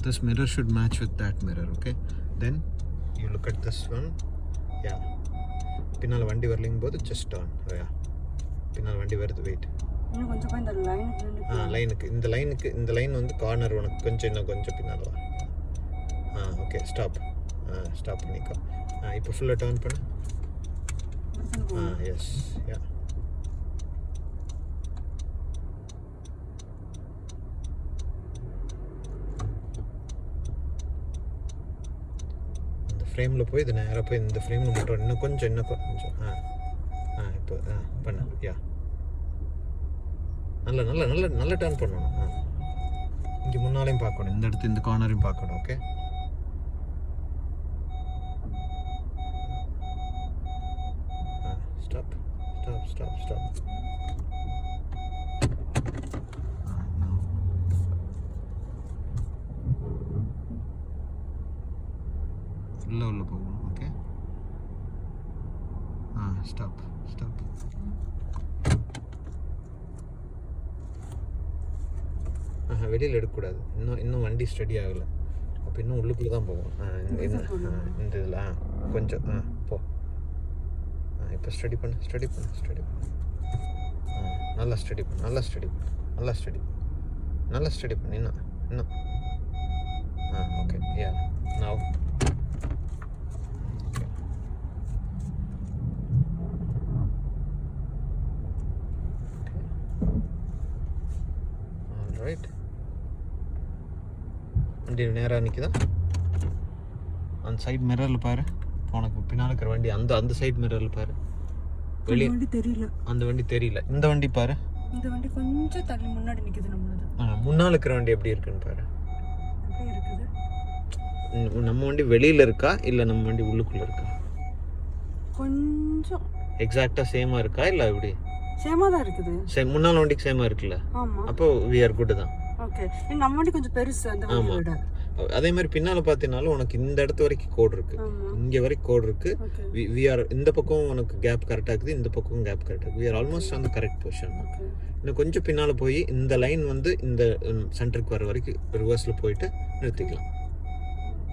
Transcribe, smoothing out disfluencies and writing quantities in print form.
this mirror should match with that mirror. Okay, then you look at this one. Yeah, பின்னால் வண்டி வரலிங் போது just turn. Yeah, பின்னால் வண்டி வருது, வெயிட். இன்னும் கொஞ்சம் போய் இந்த லைனுக்கு இந்த லைன் வந்து கார்னர் உனக்கு கொஞ்சம் இன்னும் கொஞ்சம் பின்னால் வா. ஓகே, ஸ்டாப் பண்ணிக்கோ. இப்போ ஃபுல்லாக டர்ன் பண்ணு. எஸ், யா. இந்த ஃப்ரேமில் போய் இது நேராக போய் இந்த ஃப்ரேமில் மட்டும் இன்னும் கொஞ்சம் இப்போ பண்ணு. யா, நல்ல டர்ன் பண்ணணும். இங்கே முன்னாலையும் பார்க்கணும், இந்த இடத்து இந்த கார்னரையும் பார்க்கணும். Okay, stop. உள்ள போகணும். Okay, stop. வெளியில் எடுக்கக்கூடாது. இன்னும் வண்டி ஸ்டடி ஆகலை. அப்போ இன்னும் உள்ளுக்குள்ளே தான் போகும். இந்த இதில் கொஞ்சம் போ. இப்போ ஸ்டடி பண்ணு. நல்லா ஸ்டடி பண்ணு. இன்னும் ஓகே. யா, நவ். ரைட், வண்டி நேராக நிற்குதா? அந்த சைட் மிரரில் பாரு, உனக்கு பின்னால் இருக்கிற வண்டி அந்த சைட் மிரரில் பாரு. வெளியே தெரியல, அந்த வண்டி தெரியல. இந்த வண்டி பாரு, இந்த வண்டி கொஞ்சம் தள்ளி முன்னாடி நிக்குது. முன்னால் இருக்கிற வண்டி எப்படி இருக்குன்னு பாரு. நம்ம வண்டி வெளியில இருக்கா இல்ல நம்ம வண்டி உள்ளுக்குள்ள இருக்கா? கொஞ்சம் எக்ஸாக்ட்டா சேமா இருக்கா இல்ல எப்படி? சேமா தான் இருக்குது. முன்னால வண்டிக்கு சேமா இருக்குல்ல? ஆமா. அப்போ we are good தான். ஓகே, நம்ம வண்டி கொஞ்சம் பெருசு அந்த வண்டியோட. அதே மாதிரி பின்னால பாத்தீனாலும் உனக்கு இந்த இடத்து வரைக்கும் கோட் இருக்கு, இங்க வரைக்கும் கோட் இருக்கு. we are இந்த பக்கம் உனக்கு கேப் கரெக்டா இருக்குது, இந்த பக்கம் கேப் கரெக்டா இருக்கு. we are almost on the correct position. இன்னும் கொஞ்சம் பின்னால போய் இந்த லைன் வந்து இந்த சென்டருக்கு வர வரைக்கும் ரிவர்ஸ்ல போயிட்டு நிறுத்திக்கலாம்.